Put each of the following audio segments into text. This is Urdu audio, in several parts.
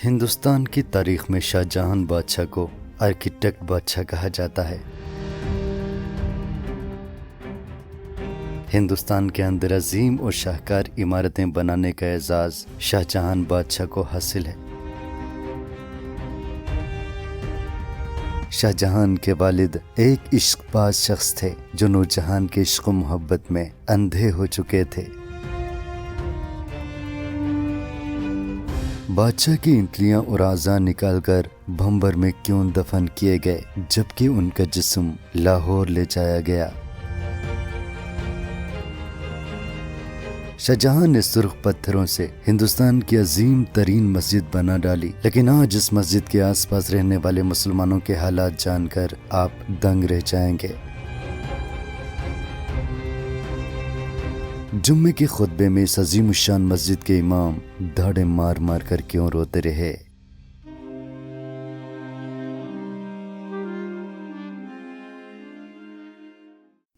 ہندوستان کی تاریخ میں شاہ جہاں بادشاہ کو آرکیٹیکٹ بادشاہ کہا جاتا ہے۔ ہندوستان کے اندر عظیم اور شاہکار عمارتیں بنانے کا اعزاز شاہ جہاں بادشاہ کو حاصل ہے۔ شاہ جہاں کے والد ایک عشق باز شخص تھے جو نورجہاں کے عشق و محبت میں اندھے ہو چکے تھے۔ بادشاہ کی انتلیاں اور اعضاء نکال کر بھنبر میں کیوں دفن کیے گئے جبکہ ان کا جسم لاہور لے جایا گیا۔ شاہ جہاں نے سرخ پتھروں سے ہندوستان کی عظیم ترین مسجد بنا ڈالی، لیکن آج اس مسجد کے آس پاس رہنے والے مسلمانوں کے حالات جان کر آپ دنگ رہ جائیں گے۔ جمعے کے خطبے میں اس عظیم الشان مسجد کے امام دھاڑے مار مار کر کیوں روتے رہے؟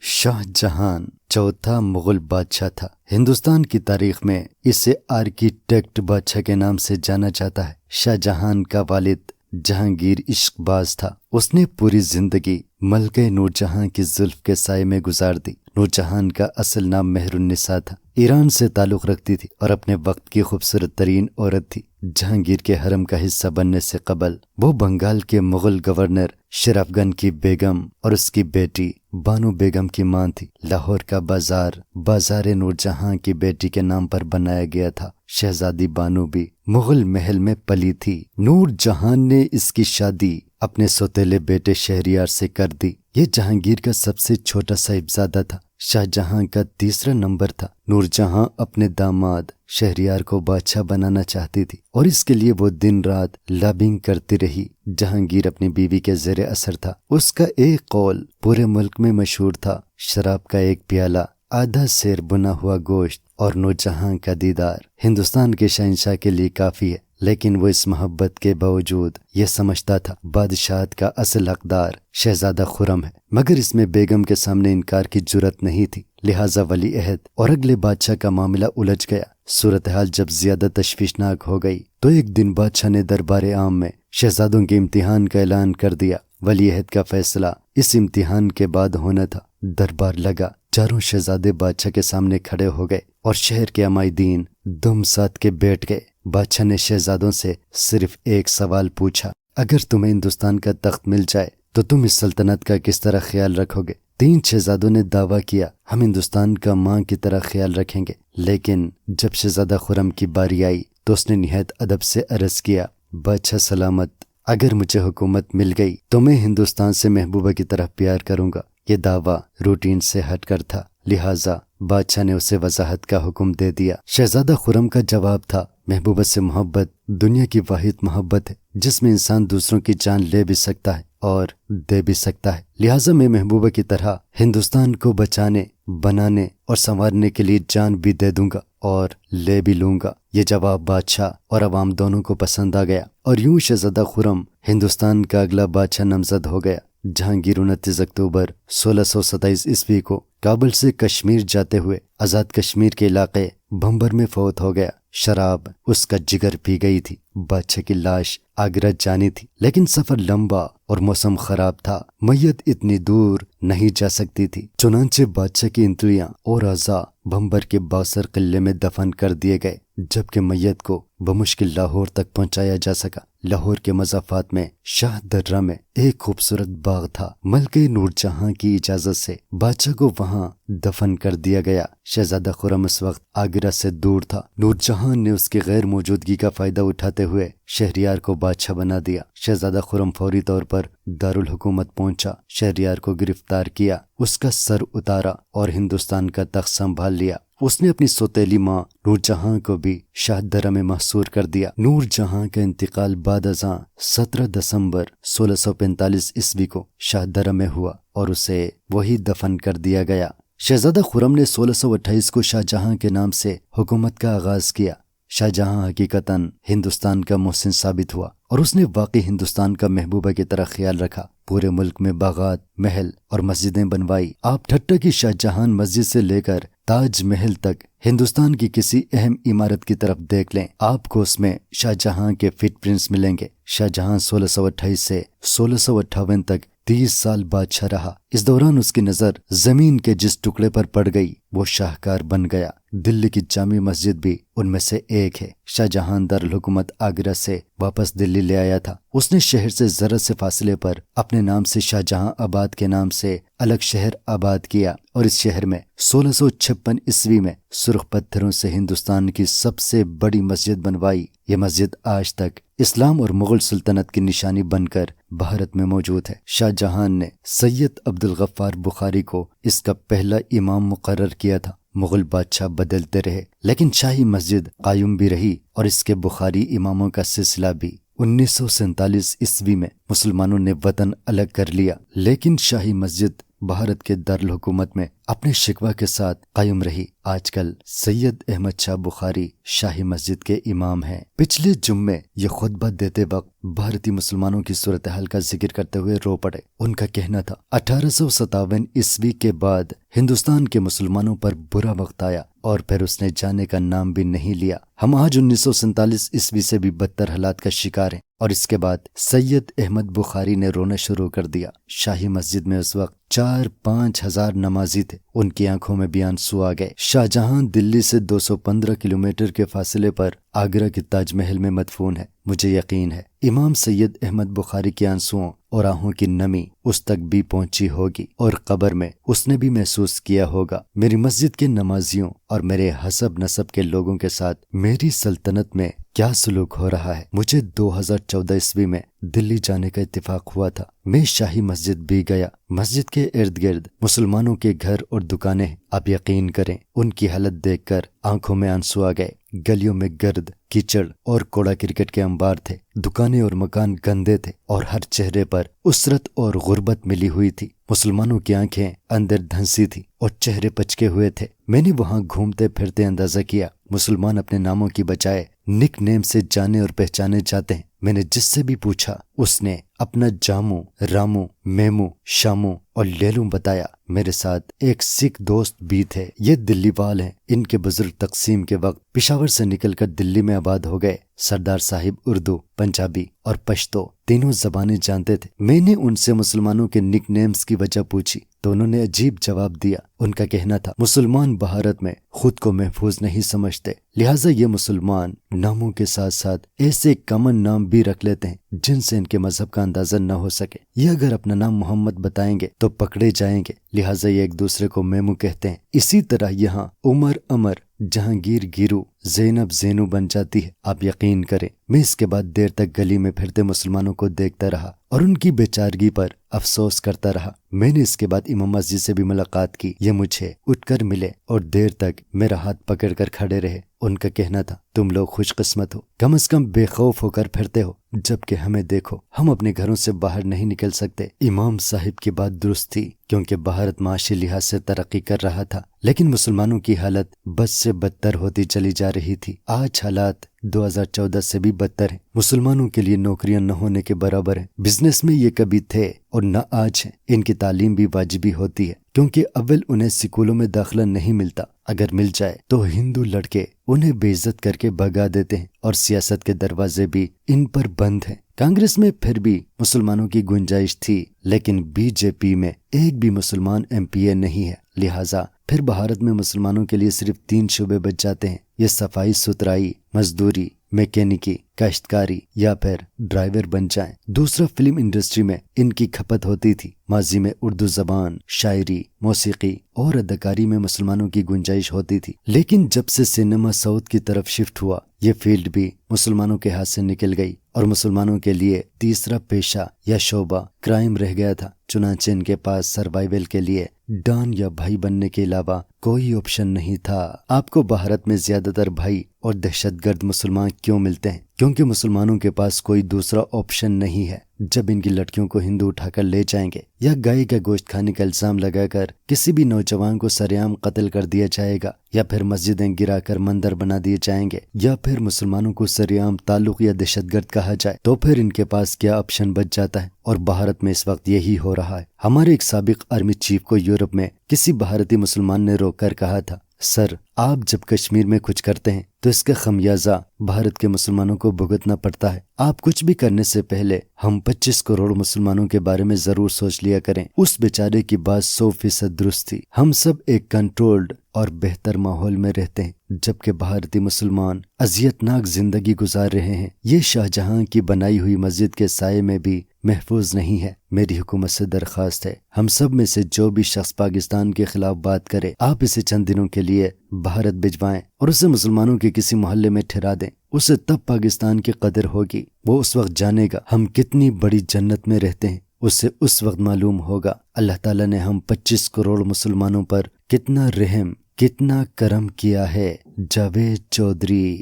شاہ جہاں چوتھا مغل بادشاہ تھا۔ ہندوستان کی تاریخ میں اسے آرکیٹیکٹ بادشاہ کے نام سے جانا جاتا ہے۔ شاہ جہاں کا والد جہانگیر عشق باز تھا۔ اس نے پوری زندگی ملکہ نورجہاں کی زلف کے سائے میں گزار دی۔ نورجہاں کا اصل نام مہر النساء تھا، ایران سے تعلق رکھتی تھی اور اپنے وقت کی خوبصورت ترین عورت تھی۔ جہانگیر کے حرم کا حصہ بننے سے قبل وہ بنگال کے مغل گورنر شیر افغن کی بیگم اور اس کی بیٹی بانو بیگم کی ماں تھی۔ لاہور کا بازار نورجہاں کی بیٹی کے نام پر بنایا گیا تھا۔ شہزادی بانو بھی مغل محل میں پلی تھی۔ نورجہاں نے اس کی شادی اپنے سوتیلے بیٹے شہریار سے کر دی۔ یہ جہانگیر کا سب سے چھوٹا صاحبزادہ تھا۔ شاہ جہاں کا تیسرا نمبر تھا۔ نورجہاں اپنے داماد شہریار کو بادشاہ بنانا چاہتی تھی اور اس کے لیے وہ دن رات لابنگ کرتی رہی۔ جہانگیر اپنی بیوی کے زیر اثر تھا۔ اس کا ایک قول پورے ملک میں مشہور تھا: شراب کا ایک پیالہ، آدھا سیر بنا ہوا گوشت اور نورجہاں کا دیدار ہندوستان کے شہنشاہ کے لیے کافی ہے۔ لیکن وہ اس محبت کے باوجود یہ سمجھتا تھا بادشاہت کا اصل حقدار شہزادہ خرم ہے، مگر اس میں بیگم کے سامنے انکار کی جرت نہیں تھی۔ لہٰذا ولی عہد اور اگلے بادشاہ کا معاملہ الجھ گیا۔ صورتحال جب زیادہ تشویشناک ہو گئی تو ایک دن بادشاہ نے دربار عام میں شہزادوں کے امتحان کا اعلان کر دیا۔ ولی عہد کا فیصلہ اس امتحان کے بعد ہونا تھا۔ دربار لگا، چاروں شہزادے بادشاہ کے سامنے کھڑے ہو گئے اور شہر کے عمائدین دم ساتھ کے بیٹھ گئے۔ بادشاہ نے شہزادوں سے صرف ایک سوال پوچھا: اگر تمہیں ہندوستان کا تخت مل جائے تو تم اس سلطنت کا کس طرح خیال رکھو گے؟ تین شہزادوں نے دعویٰ کیا: ہم ہندوستان کا ماں کی طرح خیال رکھیں گے۔ لیکن جب شہزادہ خرم کی باری آئی تو اس نے نہایت ادب سے عرض کیا: بادشاہ سلامت، اگر مجھے حکومت مل گئی تو میں ہندوستان سے محبوبہ کی طرح پیار کروں گا۔ یہ دعویٰ روٹین سے ہٹ کر تھا، لہٰذا بادشاہ نے اسے وضاحت کا حکم دے دیا۔ شہزادہ خرم کا جواب تھا: محبوبہ سے محبت دنیا کی واحد محبت ہے جس میں انسان دوسروں کی جان لے بھی سکتا ہے اور دے بھی سکتا ہے، لہٰذا میں محبوبہ کی طرح ہندوستان کو بچانے، بنانے اور سنوارنے کے لیے جان بھی دے دوں گا اور لے بھی لوں گا۔ یہ جواب بادشاہ اور عوام دونوں کو پسند آ گیا اور یوں شہزادہ خرم ہندوستان کا اگلا بادشاہ نامزد ہو گیا۔ جہانگیر 29 اکتوبر 1627 عیسوی کو کابل سے کشمیر جاتے ہوئے آزاد کشمیر کے علاقے بھنبر میں فوت ہو گیا۔ شراب اس کا جگر پی گئی تھی۔ بادشاہ کی لاش آگرہ جانی تھی، لیکن سفر لمبا اور موسم خراب تھا، میت اتنی دور نہیں جا سکتی تھی، چنانچہ بادشاہ کی انتلیاں اور اعضاء بھنبر کے باسر قلعے میں دفن کر دیے گئے، جبکہ میت کو بمشکل لاہور تک پہنچایا جا سکا۔ لاہور کے مضافات میں شاہ درہ میں ایک خوبصورت باغ تھا۔ ملکہ نورجہاں کی اجازت سے بادشاہ کو وہاں دفن کر دیا گیا۔ شہزادہ خرم اس وقت آگرہ سے دور تھا۔ نورجہاں نے اس کی غیر موجودگی کا فائدہ اٹھاتے ہوئے شہریار کو بادشاہ بنا دیا۔ شہزادہ خرم فوری طور پر دارالحکومت پہنچا، شہریار کو گرفتار کیا، اس کا سر اتارا اور ہندوستان کا تخت سنبھال لیا۔ اس نے اپنی سوتیلی ماں نورجہاں کو بھی شاہ درہ میں محصور کر دیا۔ نورجہاں کا انتقال بعد ازاں 17 دسمبر 1645 عیسوی کو شاہ درہ میں ہوا اور اسے وہی دفن کر دیا گیا۔ شہزادہ خرم نے 1628 کو شاہ جہاں کے نام سے حکومت کا آغاز کیا۔ شاہ جہاں حقیقتاً ہندوستان کا محسن ثابت ہوا اور اس نے واقعی ہندوستان کا محبوبہ کی طرح خیال رکھا۔ پورے ملک میں باغات، محل اور مسجدیں بنوائی۔ آپ ٹھٹہ کی شاہ جہاں مسجد سے لے کر تاج محل تک ہندوستان کی کسی اہم عمارت کی طرف دیکھ لیں، آپ کو اس میں شاہ جہاں کے فٹ پرنٹس ملیں گے۔ شاہ جہاں 1628 سے 1658 تک 30 سال بادشاہ رہا۔ اس دوران اس کی نظر زمین کے جس ٹکڑے پر پڑ گئی وہ شاہکار بن گیا۔ دلی کی جامع مسجد بھی ان میں سے ایک ہے۔ شاہ جہاں دارالحکومت آگرہ سے واپس دلی لے آیا تھا۔ اس نے شہر سے ذرا سے فاصلے پر اپنے نام سے شاہ جہاں آباد کے نام سے الگ شہر آباد کیا، اور اس شہر میں 1656 عیسوی میں سرخ پتھروں سے ہندوستان کی سب سے بڑی مسجد بنوائی۔ یہ مسجد آج تک اسلام اور مغل سلطنت کی نشانی بن کر بھارت میں موجود ہے۔ شاہ جہاں نے سید عبدالغفار بخاری کو اس کا پہلا امام مقرر کیا تھا۔ مغل بادشاہ بدلتے رہے لیکن شاہی مسجد قائم بھی رہی، اور اس کے بخاری اماموں کا سلسلہ بھی۔ 1947 عیسوی میں مسلمانوں نے وطن الگ کر لیا، لیکن شاہی مسجد بھارت کے دارالحکومت میں اپنے شکوہ کے ساتھ قائم رہی۔ آج کل سید احمد شاہ بخاری شاہی مسجد کے امام ہیں۔ پچھلے جمعے یہ خطبہ دیتے وقت بھارتی مسلمانوں کی صورتحال کا ذکر کرتے ہوئے رو پڑے۔ ان کا کہنا تھا 1857 عیسوی کے بعد ہندوستان کے مسلمانوں پر برا وقت آیا اور پھر اس نے جانے کا نام بھی نہیں لیا۔ ہم آج 1947 عیسوی سے بھی بدتر حالات کا شکار ہیں، اور اس کے بعد سید احمد بخاری نے رونا شروع کر دیا۔ شاہی مسجد میں اس وقت 4-5 ہزار نمازی تھے۔ ان کی آنکھوں میں بھی آنسو آ گئے۔ شاہ جہاں دلی سے 215 کلومیٹر کے فاصلے پر آگرہ کے تاج محل میں مدفون ہے۔ مجھے یقین ہے امام سید احمد بخاری کے آنسوؤں اور آہوں کی نمی اس تک بھی پہنچی ہوگی، اور قبر میں اس نے بھی محسوس کیا ہوگا میری مسجد کے نمازیوں اور میرے حسب نسب کے لوگوں کے ساتھ میری سلطنت میں کیا سلوک ہو رہا ہے۔ مجھے 2014 عیسوی میں دلی جانے کا اتفاق ہوا تھا۔ میں شاہی مسجد بھی گیا۔ مسجد کے ارد گرد مسلمانوں کے گھر اور دکانیں ہیں۔ آپ یقین کریں ان کی حالت دیکھ کر آنکھوں میں آنسو آ گئے۔ گلیوں میں گرد، کیچڑ اور کوڑا کرکٹ کے انبار تھے۔ دکانیں اور مکان گندے تھے، اور ہر چہرے پر اسرت اور غربت ملی ہوئی تھی۔ مسلمانوں کی آنکھیں اندر دھنسی تھی اور چہرے پچکے ہوئے تھے۔ میں نے وہاں گھومتے پھرتے اندازہ کیا مسلمان اپنے ناموں کی بجائے نک نیم سے جانے اور پہچانے جاتے ہیں۔ میں نے جس سے بھی پوچھا اس نے اپنا جامو، رامو، میمو، شامو اور لیلو بتایا۔ میرے ساتھ ایک سکھ دوست بھی تھے۔ یہ دلی وال ہیں۔ ان کے بزرگ تقسیم کے وقت پشاور سے نکل کر دلی میں آباد ہو گئے۔ سردار صاحب اردو، پنجابی اور پشتو تینوں زبانیں جانتے تھے۔ میں نے ان سے مسلمانوں کے نک نیمز کی وجہ پوچھی تو انہوں نے عجیب جواب دیا۔ ان کا کہنا تھا مسلمان بھارت میں خود کو محفوظ نہیں سمجھتے، لہٰذا یہ مسلمان ناموں کے ساتھ ساتھ ایسے کامن نام بھی رکھ لیتے ہیں جن سے ان کے مذہب کا اندازہ نہ ہو سکے۔ یہ اگر اپنا نام محمد بتائیں گے تو پکڑے جائیں گے، لہٰذا یہ ایک دوسرے کو میمو کہتے ہیں۔ اسی طرح یہاں عمر امر، جہانگیر گیرو، زینب زینو بن جاتی ہے۔ آپ یقین کریں میں اس کے بعد دیر تک گلی میں پھرتے مسلمانوں کو دیکھتا رہا اور ان کی بیچارگی پر افسوس کرتا رہا۔ میں نے اس کے بعد امام مسجد سے بھی ملاقات کی۔ یہ مجھے اٹھ کر ملے اور دیر تک میرا ہاتھ پکڑ کر کھڑے رہے۔ ان کا کہنا تھا تم لوگ خوش قسمت ہو، کم از کم بے خوف ہو کر پھرتے ہو، جبکہ ہمیں دیکھو ہم اپنے گھروں سے باہر نہیں نکل سکتے۔ امام صاحب کی بات درست تھی، کیونکہ بھارت معاشی لحاظ سے ترقی کر رہا تھا، لیکن مسلمانوں کی حالت بد سے بدتر ہوتی چلی جا رہی تھی۔ آج حالات 2014 سے بھی بدتر ہیں۔ مسلمانوں کے لیے نوکریاں نہ ہونے کے برابر ہیں۔ بزنس میں یہ کبھی تھے اور نہ آج ہیں۔ ان کی تعلیم بھی واجبی ہوتی ہے، کیونکہ اول انہیں سکولوں میں داخلہ نہیں ملتا، اگر مل جائے تو ہندو لڑکے انہیں بے عزت کر کے بھگا دیتے ہیں، اور سیاست کے دروازے بھی ان پر بند ہیں۔ کانگریس میں پھر بھی مسلمانوں کی گنجائش تھی، لیکن بی جے پی میں ایک بھی مسلمان ایم پی اے نہیں ہے، لہٰذا پھر بھارت میں مسلمانوں کے لیے صرف 3 شعبے بچ جاتے ہیں۔ یہ صفائی ستھرائی، مزدوری، میکینکی، کاشتکاری یا پھر ڈرائیور بن جائیں۔ دوسرا فلم انڈسٹری میں ان کی کھپت ہوتی تھی۔ ماضی میں اردو زبان، شاعری، موسیقی اور اداکاری میں مسلمانوں کی گنجائش ہوتی تھی، لیکن جب سے سینما ساؤتھ کی طرف شفٹ ہوا یہ فیلڈ بھی مسلمانوں کے ہاتھ سے نکل گئی، اور مسلمانوں کے لیے تیسرا پیشہ یا شعبہ کرائم رہ گیا تھا۔ چنانچہ ان کے پاس سروائیول کے لیے ڈان یا بھائی بننے کے علاوہ کوئی آپشن نہیں تھا۔ آپ کو بھارت میں زیادہ تر بھائی اور دہشت گرد مسلمان کیوں ملتے ہیں؟ کیونکہ مسلمانوں کے پاس کوئی دوسرا آپشن نہیں ہے۔ جب ان کی لڑکیوں کو ہندو اٹھا کر لے جائیں گے یا گائے کا گوشت کھانے کا الزام لگا کر کسی بھی نوجوان کو سرعام قتل کر دیا جائے گا، یا پھر مسجدیں گرا کر مندر بنا دیے جائیں گے، یا پھر مسلمانوں کو سرعام تعلق یا دہشت گرد کہا جائے، تو پھر ان کے پاس کیا آپشن بچ جاتا ہے؟ اور بھارت میں اس وقت یہی ہو رہا ہے۔ ہمارے ایک سابق آرمی چیف کو یورپ میں کسی بھارتی مسلمان نے روک کر کہا تھا سر، آپ جب کشمیر میں کچھ کرتے ہیں تو اس کا خمیازہ بھارت کے مسلمانوں کو بھگتنا پڑتا ہے۔ آپ کچھ بھی کرنے سے پہلے ہم 25 کروڑ مسلمانوں کے بارے میں ضرور سوچ لیا کریں۔ اس بیچارے کی بات 100% درست تھی۔ ہم سب ایک کنٹرولڈ اور بہتر ماحول میں رہتے ہیں، جبکہ بھارتی مسلمان اذیت ناک زندگی گزار رہے ہیں۔ یہ شاہ جہاں کی بنائی ہوئی مسجد کے سائے میں بھی محفوظ نہیں ہے۔ میری حکومت سے درخواست ہے، ہم سب میں سے جو بھی شخص پاکستان کے خلاف بات کرے، آپ اسے چند دنوں کے لیے بھارت بھجوائیں اور اسے مسلمانوں کے کسی محلے میں ٹھہرا دیں۔ اسے تب پاکستان کی قدر ہوگی، وہ اس وقت جانے گا ہم کتنی بڑی جنت میں رہتے ہیں۔ اسے اس وقت معلوم ہوگا اللہ تعالیٰ نے ہم 25 کروڑ مسلمانوں پر کتنا رحم، کتنا کرم کیا ہے۔ جاوید چودھری۔